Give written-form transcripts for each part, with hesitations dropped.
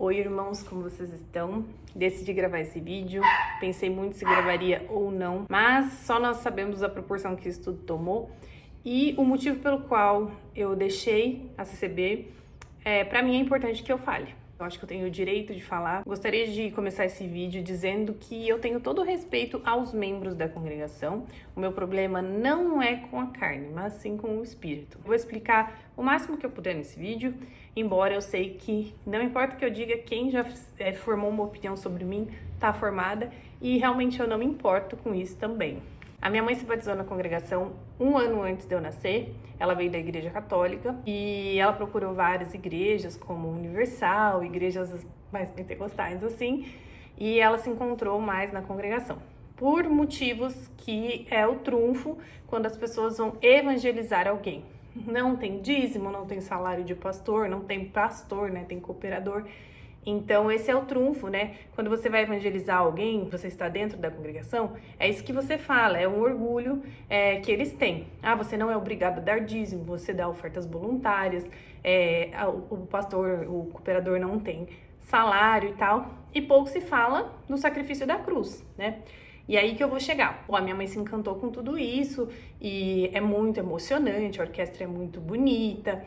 Oi irmãos, como vocês estão? Decidi gravar esse vídeo, pensei muito se gravaria ou não, mas só nós sabemos a proporção que isso tudo tomou e o motivo pelo qual eu deixei a CCB. Para mim é importante que eu fale. Eu acho que eu tenho o direito de falar. Gostaria de começar esse vídeo dizendo que eu tenho todo o respeito aos membros da congregação. O meu problema não é com a carne, mas sim com o espírito. Vou explicar o máximo que eu puder nesse vídeo, embora eu sei que não importa o que eu diga, quem já formou uma opinião sobre mim está formada e realmente eu não me importo com isso também. A minha mãe se batizou na congregação 1 ano antes de eu nascer. Ela veio da igreja católica e ela procurou várias igrejas, como Universal, igrejas mais pentecostais assim, e ela se encontrou mais na congregação. Por motivos que é o trunfo quando as pessoas vão evangelizar alguém. Não tem dízimo, não tem salário de pastor, não tem pastor, né? Tem cooperador. Então, esse é o trunfo, né? Quando você vai evangelizar alguém, você está dentro da congregação, é isso que você fala, é um orgulho que eles têm. Ah, você não é obrigado a dar dízimo, você dá ofertas voluntárias, o pastor, o cooperador não tem salário e tal. E pouco se fala no sacrifício da cruz, né? E aí que eu vou chegar. A minha mãe se encantou com tudo isso e é muito emocionante, a orquestra é muito bonita,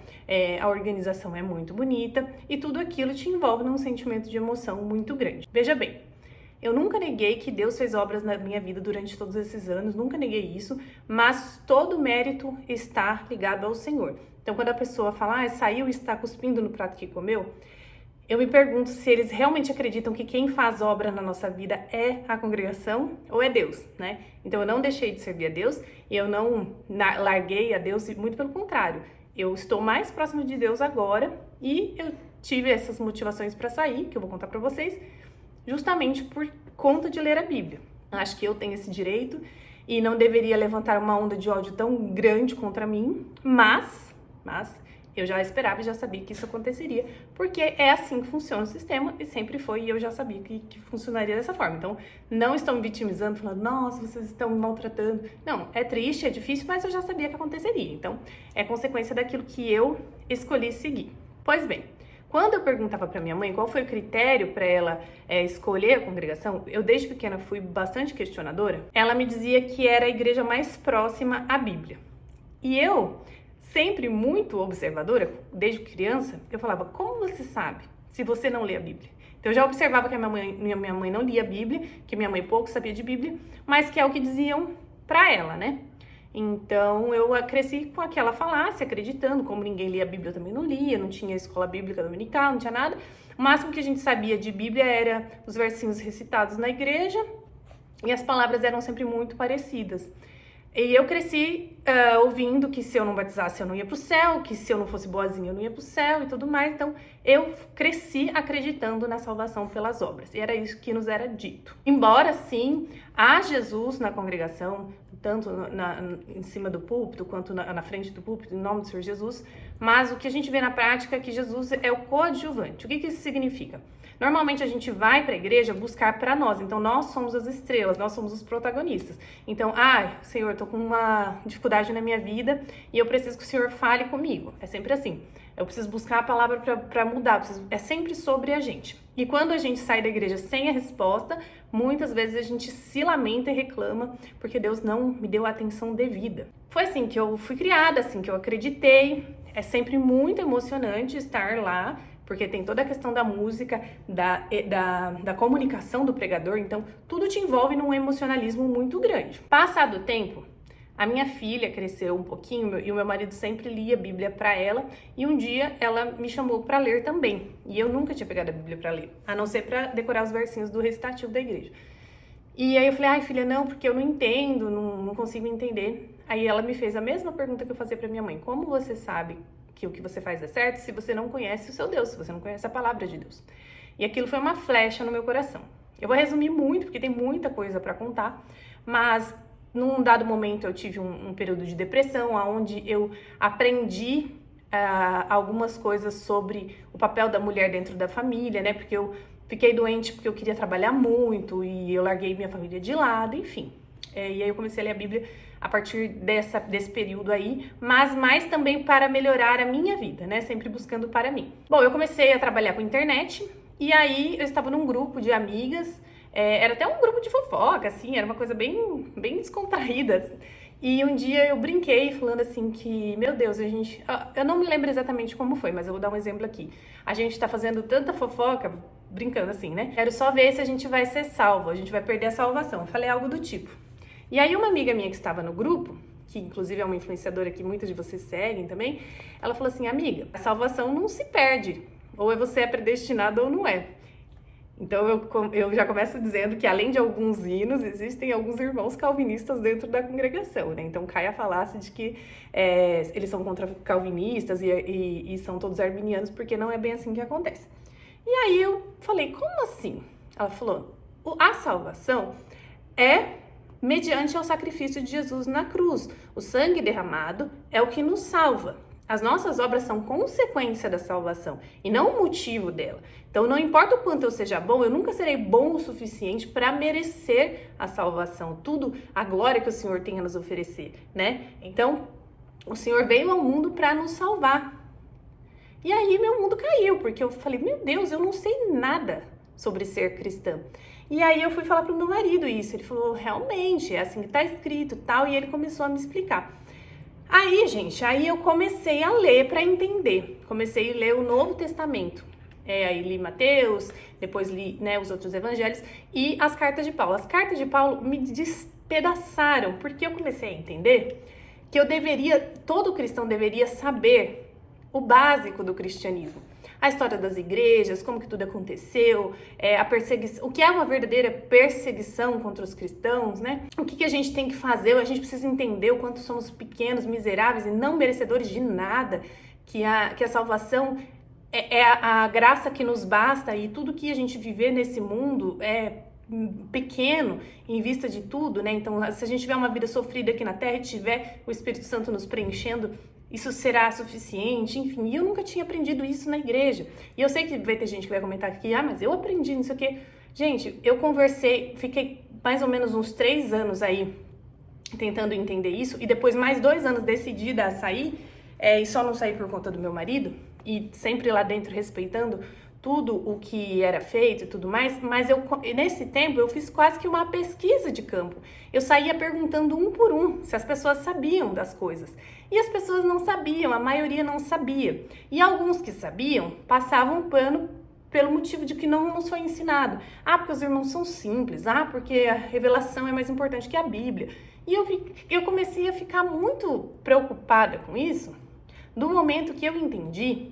a organização é muito bonita e tudo aquilo te envolve num sentimento de emoção muito grande. Veja bem, eu nunca neguei que Deus fez obras na minha vida durante todos esses anos, nunca neguei isso, mas todo mérito está ligado ao Senhor. Então quando a pessoa fala, saiu e está cuspindo no prato que comeu, eu me pergunto se eles realmente acreditam que quem faz obra na nossa vida é a congregação ou é Deus, né? Então eu não deixei de servir a Deus e eu não larguei a Deus, muito pelo contrário. Eu estou mais próximo de Deus agora e eu tive essas motivações para sair, que eu vou contar para vocês, justamente por conta de ler a Bíblia. Acho que eu tenho esse direito e não deveria levantar uma onda de ódio tão grande contra mim, mas eu já esperava e já sabia que isso aconteceria, porque é assim que funciona o sistema e sempre foi, e eu já sabia que funcionaria dessa forma. Então, não estou me vitimizando, falando, nossa, vocês estão me maltratando. Não, é triste, é difícil, mas eu já sabia que aconteceria. Então, é consequência daquilo que eu escolhi seguir. Pois bem, quando eu perguntava para minha mãe qual foi o critério para ela escolher a congregação, eu desde pequena fui bastante questionadora, ela me dizia que era a igreja mais próxima à Bíblia. E eu, sempre muito observadora, desde criança, eu falava, como você sabe se você não lê a Bíblia? Então eu já observava que a minha mãe não lia a Bíblia, que minha mãe pouco sabia de Bíblia, mas que é o que diziam pra ela, né? Então eu cresci com aquela falácia, acreditando, como ninguém lia a Bíblia, eu também não lia, não tinha escola bíblica dominical, não tinha nada. O máximo que a gente sabia de Bíblia era os versinhos recitados na igreja e as palavras eram sempre muito parecidas. E eu cresci ouvindo que se eu não batizasse eu não ia pro céu, que se eu não fosse boazinha eu não ia pro céu e tudo mais. Então eu cresci acreditando na salvação pelas obras. E era isso que nos era dito. Embora sim, há Jesus na congregação, tanto em cima do púlpito quanto na frente do púlpito, em nome do Senhor Jesus, mas o que a gente vê na prática é que Jesus é o coadjuvante. O que isso significa? Normalmente a gente vai para a igreja buscar para nós, então nós somos as estrelas, nós somos os protagonistas. Então, Senhor, eu tô com uma dificuldade na minha vida e eu preciso que o Senhor fale comigo. É sempre assim. Eu preciso buscar a palavra para mudar, é sempre sobre a gente. E quando a gente sai da igreja sem a resposta, muitas vezes a gente se lamenta e reclama porque Deus não me deu a atenção devida. Foi assim que eu fui criada, assim que eu acreditei. É sempre muito emocionante estar lá, porque tem toda a questão da música, da comunicação do pregador, então tudo te envolve num emocionalismo muito grande. Passado o tempo, a minha filha cresceu um pouquinho e o meu marido sempre lia a Bíblia para ela e um dia ela me chamou para ler também. E eu nunca tinha pegado a Bíblia para ler, a não ser para decorar os versinhos do recitativo da igreja. E aí eu falei, filha, não, porque eu não entendo, não consigo entender. Aí ela me fez a mesma pergunta que eu fazia para minha mãe, como você sabe que o que você faz é certo se você não conhece o seu Deus, se você não conhece a palavra de Deus? E aquilo foi uma flecha no meu coração. Eu vou resumir muito, porque tem muita coisa para contar, mas num dado momento eu tive um período de depressão, onde eu aprendi algumas coisas sobre o papel da mulher dentro da família, né? Porque eu fiquei doente porque eu queria trabalhar muito e eu larguei minha família de lado, enfim. E aí eu comecei a ler a Bíblia a partir desse período aí, mas mais também para melhorar a minha vida, né? Sempre buscando para mim. Bom, eu comecei a trabalhar com internet E aí eu estava num grupo de amigas, era até um grupo de fofoca, assim, era uma coisa bem descontraída. E um dia eu brinquei falando assim que, meu Deus, eu não me lembro exatamente como foi, mas eu vou dar um exemplo aqui. A gente tá fazendo tanta fofoca, brincando assim, né? Quero só ver se a gente vai ser salvo, a gente vai perder a salvação. Eu falei algo do tipo. E aí uma amiga minha que estava no grupo, que inclusive é uma influenciadora que muitos de vocês seguem também, ela falou assim, amiga, a salvação não se perde, ou você é predestinado ou não é. Então eu já começo dizendo que além de alguns hinos, existem alguns irmãos calvinistas dentro da congregação, né? Então cai a falácia de que eles são contra calvinistas e são todos arminianos, porque não é bem assim que acontece. E aí eu falei, como assim? Ela falou, a salvação é mediante ao sacrifício de Jesus na cruz. O sangue derramado é o que nos salva. As nossas obras são consequência da salvação e não o motivo dela. Então, não importa o quanto eu seja bom, eu nunca serei bom o suficiente para merecer a salvação, tudo a glória que o Senhor tem a nos oferecer, né? Então, o Senhor veio ao mundo para nos salvar. E aí meu mundo caiu, porque eu falei, meu Deus, eu não sei nada sobre ser cristã. E aí eu fui falar pro meu marido isso, ele falou, realmente, é assim que tá escrito, tal, e ele começou a me explicar. Aí, gente, eu comecei a ler para entender. Comecei a ler o Novo Testamento. Aí li Mateus, depois li, né, os outros evangelhos e as cartas de Paulo. As cartas de Paulo me despedaçaram, porque eu comecei a entender que todo cristão deveria saber o básico do cristianismo. A história das igrejas, como que tudo aconteceu, a perseguição, o que é uma verdadeira perseguição contra os cristãos, né? O que a gente tem que fazer, a gente precisa entender o quanto somos pequenos, miseráveis e não merecedores de nada, que a salvação é a graça que nos basta e tudo que a gente viver nesse mundo é pequeno em vista de tudo, né? Então, se a gente tiver uma vida sofrida aqui na Terra e tiver o Espírito Santo nos preenchendo, isso será suficiente, enfim. E eu nunca tinha aprendido isso na igreja. E eu sei que vai ter gente que vai comentar aqui, mas eu aprendi não sei o quê. Gente, eu conversei, fiquei mais ou menos uns 3 anos aí tentando entender isso, e depois mais 2 anos decidida a sair, e só não saí por conta do meu marido, e sempre lá dentro respeitando tudo o que era feito e tudo mais, mas nesse tempo eu fiz quase que uma pesquisa de campo. Eu saía perguntando um por um se as pessoas sabiam das coisas. E as pessoas não sabiam, a maioria não sabia. E alguns que sabiam passavam pano pelo motivo de que não nos foi ensinado. Porque os irmãos são simples, porque a revelação é mais importante que a Bíblia. E eu comecei a ficar muito preocupada com isso, do momento que eu entendi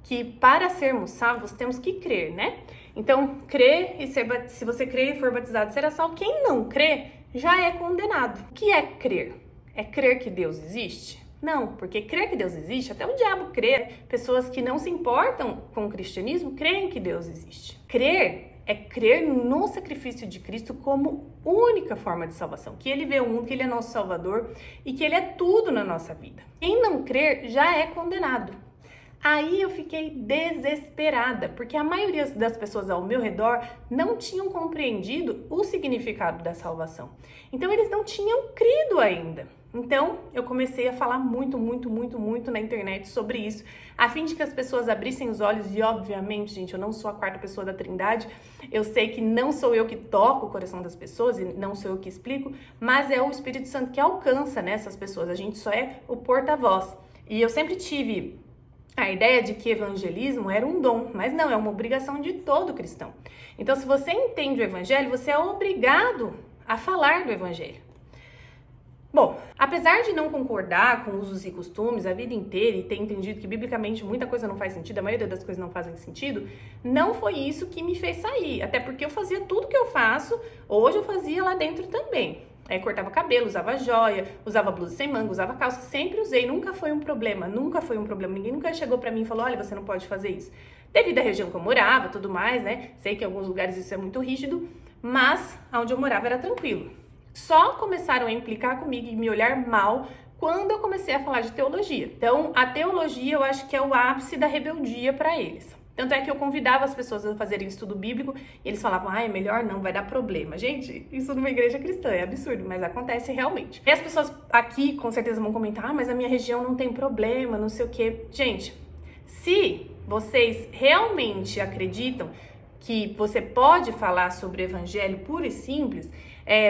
que para sermos salvos temos que crer, né? Então, crer e se você crer e for batizado, será salvo. Quem não crê já é condenado. O que é crer? É crer que Deus existe? Não, porque crer que Deus existe, até o diabo crê. Pessoas que não se importam com o cristianismo creem que Deus existe. Crer é crer no sacrifício de Cristo como única forma de salvação. Que Ele veio ao mundo, que Ele é nosso Salvador e que Ele é tudo na nossa vida. Quem não crer já é condenado. Aí eu fiquei desesperada, porque a maioria das pessoas ao meu redor não tinham compreendido o significado da salvação. Então eles não tinham crido ainda. Então eu comecei a falar muito na internet sobre isso, a fim de que as pessoas abrissem os olhos. E obviamente, gente, eu não sou a 4ª pessoa da Trindade, eu sei que não sou eu que toco o coração das pessoas e não sou eu que explico, mas é o Espírito Santo que alcança, né, essas pessoas. A gente só é o porta-voz. E eu sempre tive a ideia de que evangelismo era um dom, mas não, é uma obrigação de todo cristão. Então, se você entende o evangelho, você é obrigado a falar do evangelho. Bom, apesar de não concordar com usos e costumes a vida inteira e ter entendido que biblicamente muita coisa não faz sentido, a maioria das coisas não fazem sentido, não foi isso que me fez sair. Até porque eu fazia tudo que eu faço, hoje eu fazia lá dentro também. Cortava cabelo, usava joia, usava blusa sem manga, usava calça, sempre usei, nunca foi um problema, ninguém nunca chegou pra mim e falou, olha, você não pode fazer isso. Devido à região que eu morava, tudo mais, né, sei que em alguns lugares isso é muito rígido, mas onde eu morava era tranquilo. Só começaram a implicar comigo e me olhar mal quando eu comecei a falar de teologia. Então, a teologia eu acho que é o ápice da rebeldia pra eles. Tanto é que eu convidava as pessoas a fazerem estudo bíblico e eles falavam, é melhor não, vai dar problema. Gente, isso numa igreja cristã é absurdo, mas acontece realmente. E as pessoas aqui com certeza vão comentar, mas a minha região não tem problema, não sei o quê. Gente, se Vocês realmente acreditam que você pode falar sobre o evangelho puro e simples?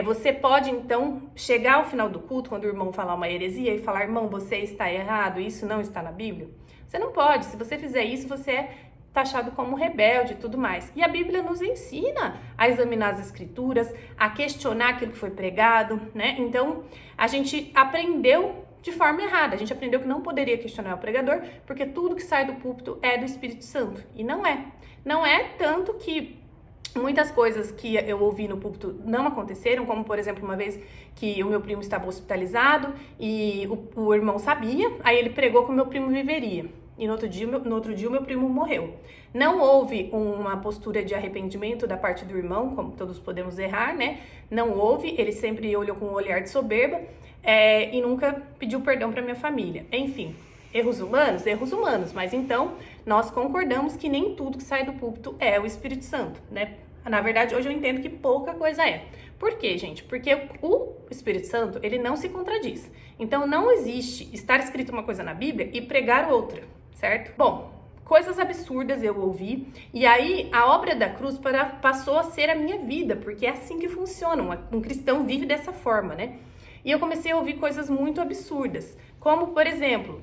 Você pode, então, chegar ao final do culto, quando o irmão falar uma heresia, e falar, irmão, você está errado, isso não está na Bíblia? Você não pode. Se você fizer isso, você é taxado como rebelde e tudo mais. E a Bíblia nos ensina a examinar as escrituras, a questionar aquilo que foi pregado, né? Então, a gente aprendeu de forma errada. A gente aprendeu que não poderia questionar o pregador, porque tudo que sai do púlpito é do Espírito Santo. E não é. Não é, tanto que muitas coisas que eu ouvi no púlpito não aconteceram, como, por exemplo, uma vez que o meu primo estava hospitalizado e o irmão sabia, aí ele pregou que o meu primo viveria. E no outro dia o meu primo morreu. Não houve uma postura de arrependimento da parte do irmão, como todos podemos errar, né? Não houve, ele sempre olhou com um olhar de soberba e nunca pediu perdão para minha família. Enfim, erros humanos, mas então nós concordamos que nem tudo que sai do púlpito é o Espírito Santo, né? Na verdade, hoje eu entendo que pouca coisa é. Por quê, gente? Porque o Espírito Santo, ele não se contradiz. Então, não existe estar escrito uma coisa na Bíblia e pregar outra, certo? Bom, coisas absurdas eu ouvi, e aí a obra da cruz passou a ser a minha vida, porque é assim que funciona, um cristão vive dessa forma, né? E eu comecei a ouvir coisas muito absurdas, como, por exemplo,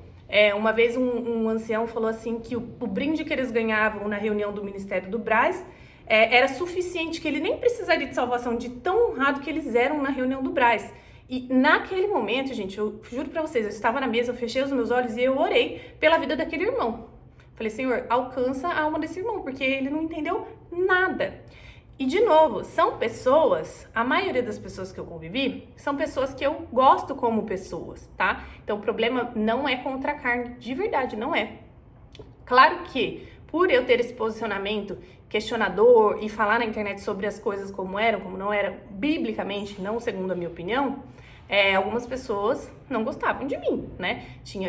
uma vez um ancião falou assim que o brinde que eles ganhavam na reunião do Ministério do Brás era suficiente, que ele nem precisaria de salvação, de tão honrado que eles eram na reunião do Brás. E naquele momento, gente, eu juro pra vocês, eu estava na mesa, eu fechei os meus olhos e eu orei pela vida daquele irmão. Falei, Senhor, alcança a alma desse irmão, porque ele não entendeu nada. E, de novo, são pessoas, a maioria das pessoas que eu convivi, são pessoas que eu gosto como pessoas, tá? Então, o problema não é contra a carne, de verdade, não é. Claro que, por eu ter esse posicionamento questionador e falar na internet sobre as coisas como eram, como não eram, biblicamente, não segundo a minha opinião, algumas pessoas não gostavam de mim, né?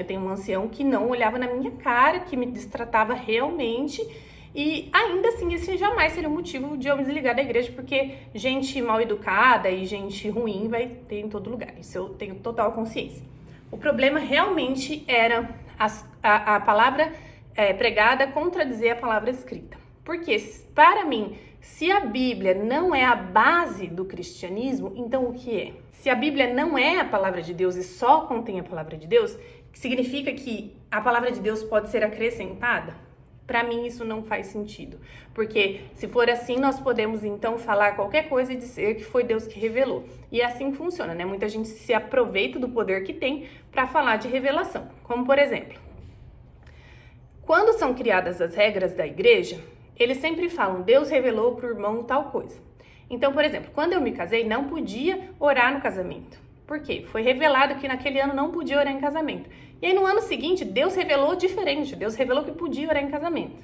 Tem um ancião que não olhava na minha cara, que me destratava realmente, e ainda assim esse jamais seria o motivo de eu me desligar da igreja, porque gente mal educada e gente ruim vai ter em todo lugar, isso eu tenho total consciência. O problema realmente era a palavra pregada contradizer a palavra escrita. Porque, para mim, se a Bíblia não é a base do cristianismo, então o que é? Se a Bíblia não é a palavra de Deus e só contém a palavra de Deus, significa que a palavra de Deus pode ser acrescentada? Para mim, isso não faz sentido. Porque, se for assim, nós podemos, então, falar qualquer coisa e dizer que foi Deus que revelou. E é assim que funciona, né? Muita gente se aproveita do poder que tem para falar de revelação. Como, por exemplo, quando são criadas as regras da igreja, eles sempre falam, Deus revelou para o irmão tal coisa. Então, por exemplo, quando eu me casei, não podia orar no casamento. Por quê? Foi revelado que naquele ano não podia orar em casamento. E aí no ano seguinte, Deus revelou diferente. Deus revelou que podia orar em casamento.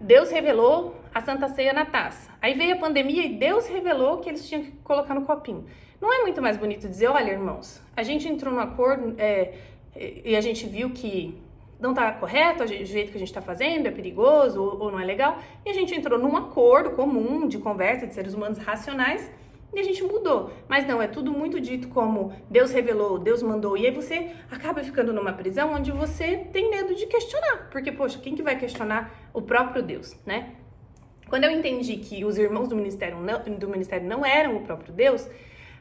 Deus revelou a Santa Ceia na taça. Aí veio a pandemia e Deus revelou que eles tinham que colocar no copinho. Não é muito mais bonito dizer, olha, irmãos, a gente entrou num acordo e a gente viu que não está correto, o jeito que a gente está fazendo é perigoso ou não é legal, e a gente entrou num acordo comum de conversa de seres humanos racionais e a gente mudou. Mas não, é tudo muito dito como Deus revelou, Deus mandou, e aí você acaba ficando numa prisão onde você tem medo de questionar, porque, poxa, quem que vai questionar o próprio Deus, né? Quando eu entendi que os irmãos do ministério não eram o próprio Deus,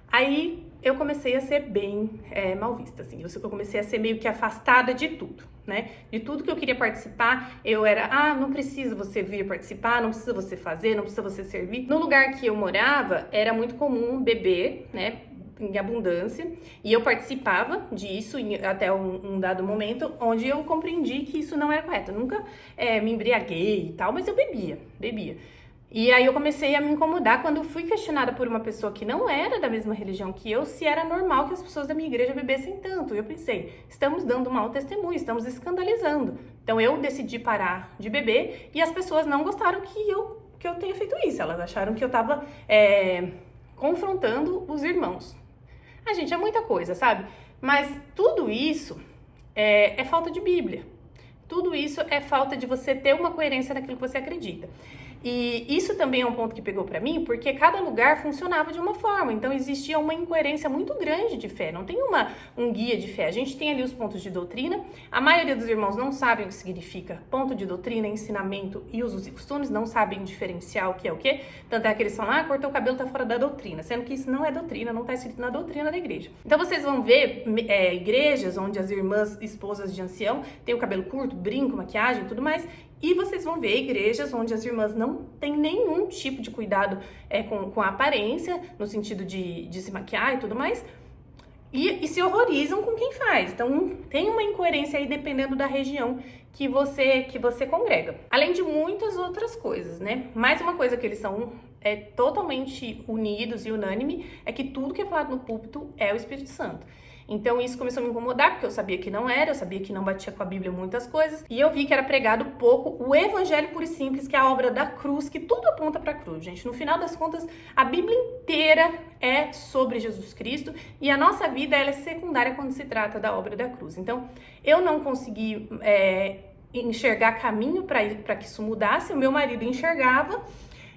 aí eu comecei a ser bem mal vista, assim. Eu comecei a ser meio que afastada de tudo, né? De tudo que eu queria participar, eu era, não precisa você vir participar, não precisa você fazer, não precisa você servir. No lugar que eu morava, era muito comum beber, né? Em abundância, e eu participava disso até um dado momento, onde eu compreendi que isso não era correto. Eu nunca me embriaguei e tal, mas eu bebia. E aí eu comecei a me incomodar quando eu fui questionada por uma pessoa que não era da mesma religião que eu, se era normal que as pessoas da minha igreja bebessem tanto. E eu pensei, estamos dando mau testemunho, estamos escandalizando. Então eu decidi parar de beber e as pessoas não gostaram que eu tenha feito isso. Elas acharam que eu estava confrontando os irmãos. Gente, é muita coisa, sabe? Mas tudo isso é falta de Bíblia. Tudo isso é falta de você ter uma coerência naquilo que você acredita. E isso também é um ponto que pegou pra mim, porque cada lugar funcionava de uma forma, então existia uma incoerência muito grande de fé, não tem um guia de fé. A gente tem ali os pontos de doutrina, a maioria dos irmãos não sabem o que significa ponto de doutrina, ensinamento e usos e costumes, não sabem diferenciar o que é o quê, tanto é que eles falam, cortou o cabelo tá fora da doutrina, sendo que isso não é doutrina, não tá escrito na doutrina da igreja. Então vocês vão ver igrejas onde as irmãs esposas de ancião têm o cabelo curto, brinco, maquiagem e tudo mais, e vocês vão ver igrejas onde as irmãs não têm nenhum tipo de cuidado com a aparência, no sentido de se maquiar e tudo mais, e se horrorizam com quem faz. Então tem uma incoerência aí dependendo da região que você congrega. Além de muitas outras coisas, né? Mais uma coisa que eles são totalmente unidos e unânime é que tudo que é falado no púlpito é o Espírito Santo. Então isso começou a me incomodar, porque eu sabia que não era, eu sabia que não batia com a Bíblia muitas coisas, e eu vi que era pregado pouco o evangelho puro e simples, que é a obra da cruz, que tudo aponta para a cruz, gente. No final das contas, a Bíblia inteira é sobre Jesus Cristo, e a nossa vida ela é secundária quando se trata da obra da cruz. Então, eu não consegui enxergar caminho para que isso mudasse, o meu marido enxergava.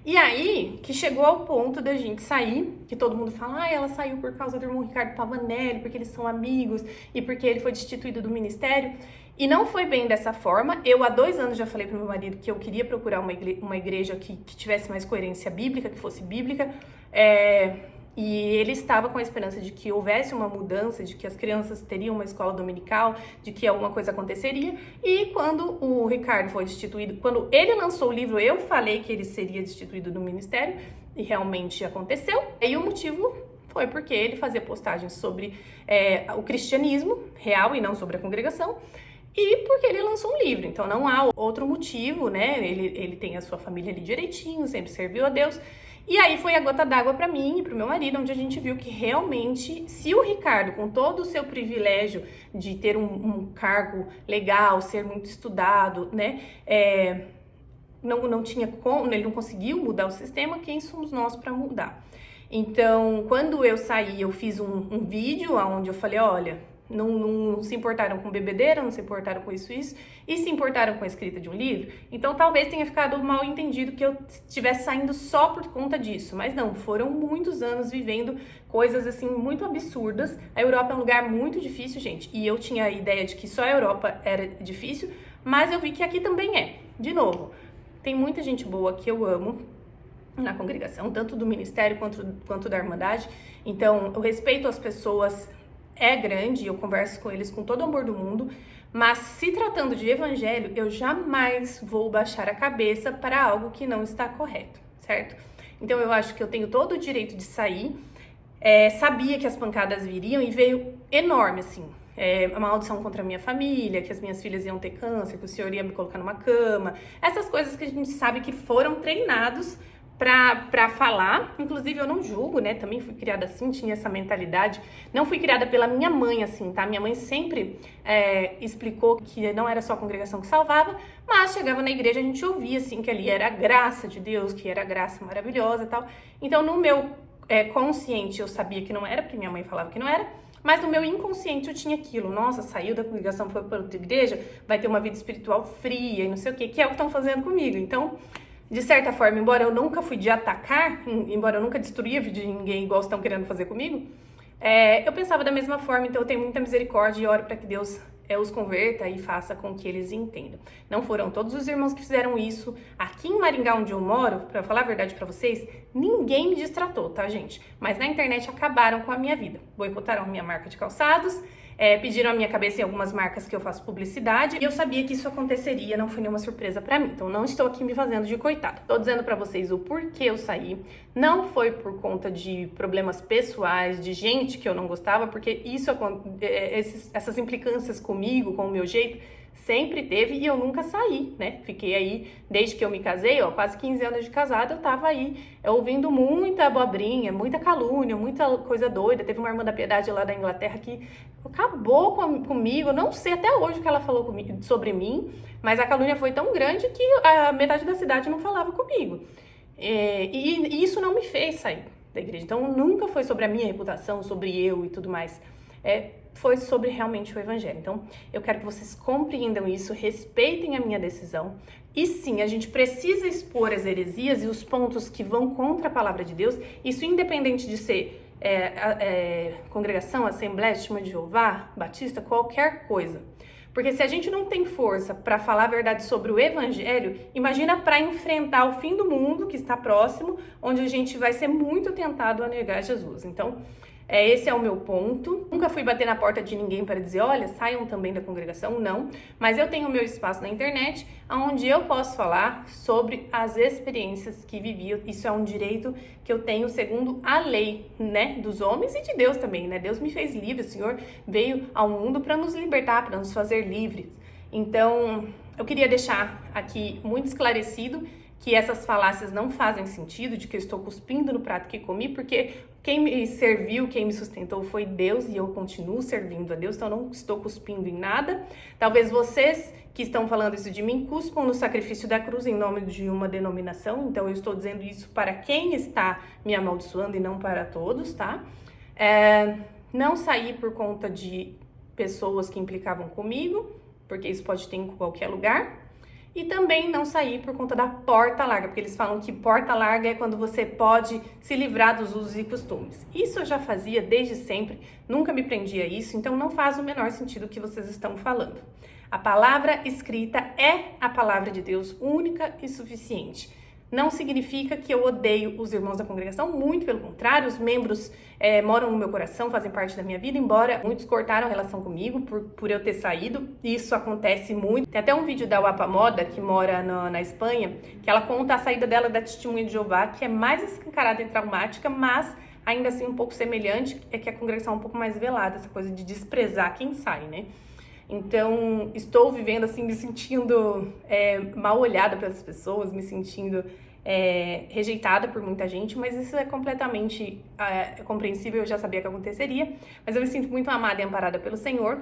E aí, que chegou ao ponto da gente sair, que todo mundo fala, ela saiu por causa do irmão Ricardo Pavanelli, porque eles são amigos e porque ele foi destituído do ministério. E não foi bem dessa forma. Eu, há 2 anos, já falei pro meu marido que eu queria procurar uma igreja que tivesse mais coerência bíblica, que fosse bíblica. E ele estava com a esperança de que houvesse uma mudança, de que as crianças teriam uma escola dominical, de que alguma coisa aconteceria. E quando o Ricardo foi destituído, quando ele lançou o livro, eu falei que ele seria destituído do ministério, e realmente aconteceu. E o motivo foi porque ele fazia postagens sobre o cristianismo real e não sobre a congregação, e porque ele lançou um livro. Então não há outro motivo, né? Ele tem a sua família ali direitinho, sempre serviu a Deus. E aí foi a gota d'água para mim e para o meu marido, onde a gente viu que realmente, se o Ricardo, com todo o seu privilégio de ter um cargo legal, ser muito estudado, né, não tinha como, ele não conseguiu mudar o sistema, quem somos nós para mudar? Então, quando eu saí, eu fiz um vídeo onde eu falei, olha, não se importaram com bebedeira, não se importaram com isso, e se importaram com a escrita de um livro. Então talvez tenha ficado mal entendido que eu estivesse saindo só por conta disso, mas não, foram muitos anos vivendo coisas assim muito absurdas. A Europa é um lugar muito difícil, gente, e eu tinha a ideia de que só a Europa era difícil, mas eu vi que aqui também é. De novo, tem muita gente boa que eu amo na congregação, tanto do ministério quanto da Irmandade, então o respeito às pessoas é grande, eu converso com eles com todo o amor do mundo, mas se tratando de evangelho, eu jamais vou baixar a cabeça para algo que não está correto, certo? Então eu acho que eu tenho todo o direito de sair, sabia que as pancadas viriam e veio enorme, assim, uma maldição contra a minha família, que as minhas filhas iam ter câncer, que o senhor ia me colocar numa cama, essas coisas que a gente sabe que foram treinados pra falar. Inclusive eu não julgo, né, também fui criada assim, tinha essa mentalidade, não fui criada pela minha mãe assim, tá, minha mãe sempre explicou que não era só a congregação que salvava, mas chegava na igreja a gente ouvia assim, que ali era a graça de Deus, que era a graça maravilhosa e tal, então no meu consciente eu sabia que não era, porque minha mãe falava que não era, mas no meu inconsciente eu tinha aquilo, nossa, saiu da congregação, foi para outra igreja, vai ter uma vida espiritual fria e não sei o que é o que estão fazendo comigo, então de certa forma, embora eu nunca fui de atacar, embora eu nunca destruía a vida de ninguém igual estão querendo fazer comigo, eu pensava da mesma forma, então eu tenho muita misericórdia e oro para que Deus os converta e faça com que eles entendam. Não foram todos os irmãos que fizeram isso. Aqui em Maringá, onde eu moro, para falar a verdade para vocês, ninguém me distratou, tá, gente? Mas na internet acabaram com a minha vida. Boicotaram a minha marca de calçados, pediram a minha cabeça em algumas marcas que eu faço publicidade, e eu sabia que isso aconteceria, não foi nenhuma surpresa pra mim, então não estou aqui me fazendo de coitada. Tô dizendo pra vocês o porquê eu saí, não foi por conta de problemas pessoais, de gente que eu não gostava, porque isso, essas implicâncias comigo, com o meu jeito, sempre teve e eu nunca saí, né? Fiquei aí, desde que eu me casei, quase 15 anos de casada, eu tava aí ouvindo muita abobrinha, muita calúnia, muita coisa doida. Teve uma irmã da Piedade lá da Inglaterra que acabou comigo, não sei até hoje o que ela falou sobre mim, mas a calúnia foi tão grande que a metade da cidade não falava comigo. E isso não me fez sair da igreja, então nunca foi sobre a minha reputação, sobre eu e tudo mais. foi sobre realmente o evangelho. Então, eu quero que vocês compreendam isso, respeitem a minha decisão. E sim, a gente precisa expor as heresias e os pontos que vão contra a palavra de Deus, isso independente de ser congregação, Assembleia, Testemunha de Jeová, Batista, qualquer coisa. Porque se a gente não tem força para falar a verdade sobre o evangelho, imagina para enfrentar o fim do mundo que está próximo, onde a gente vai ser muito tentado a negar Jesus. Então, esse é o meu ponto. Nunca fui bater na porta de ninguém para dizer, olha, saiam também da congregação, não. Mas eu tenho o meu espaço na internet, onde eu posso falar sobre as experiências que vivi. Isso é um direito que eu tenho segundo a lei, né, dos homens e de Deus também, né? Deus me fez livre, o Senhor veio ao mundo para nos libertar, para nos fazer livres. Então, eu queria deixar aqui muito esclarecido que essas falácias não fazem sentido, de que eu estou cuspindo no prato que comi, porque quem me serviu, quem me sustentou foi Deus e eu continuo servindo a Deus, então eu não estou cuspindo em nada. Talvez vocês que estão falando isso de mim cuspam no sacrifício da cruz em nome de uma denominação, então eu estou dizendo isso para quem está me amaldiçoando e não para todos, tá? Não saí por conta de pessoas que implicavam comigo, porque isso pode ter em qualquer lugar. E também não sair por conta da porta larga, porque eles falam que porta larga é quando você pode se livrar dos usos e costumes. Isso eu já fazia desde sempre, nunca me prendia a isso, então não faz o menor sentido o que vocês estão falando. A palavra escrita é a palavra de Deus, única e suficiente. Não significa que eu odeio os irmãos da congregação, muito pelo contrário, os membros moram no meu coração, fazem parte da minha vida, embora muitos cortaram a relação comigo por eu ter saído, isso acontece muito. Tem até um vídeo da Wapa Moda, que mora na Espanha, que ela conta a saída dela da Testemunha de Jeová, que é mais escancarada e traumática, mas ainda assim um pouco semelhante, é que a congregação é um pouco mais velada, essa coisa de desprezar quem sai, né? Então, estou vivendo assim, me sentindo mal olhada pelas pessoas, me sentindo rejeitada por muita gente, mas isso é completamente compreensível, eu já sabia que aconteceria, mas eu me sinto muito amada e amparada pelo Senhor,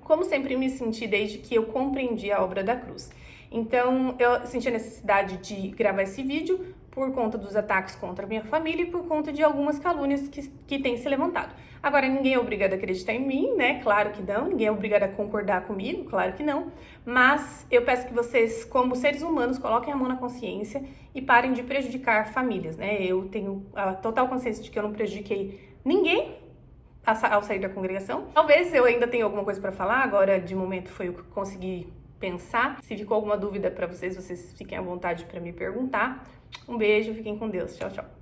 como sempre me senti desde que eu compreendi a obra da cruz. Então, eu senti a necessidade de gravar esse vídeo por conta dos ataques contra a minha família e por conta de algumas calúnias que têm se levantado. Agora, ninguém é obrigado a acreditar em mim, né? Claro que não. Ninguém é obrigado a concordar comigo, claro que não. Mas eu peço que vocês, como seres humanos, coloquem a mão na consciência e parem de prejudicar famílias, né? Eu tenho a total consciência de que eu não prejudiquei ninguém ao sair da congregação. Talvez eu ainda tenha alguma coisa para falar, agora de momento foi o que eu consegui pensar. Se ficou alguma dúvida para vocês, vocês fiquem à vontade para me perguntar. Um beijo, fiquem com Deus. Tchau, tchau.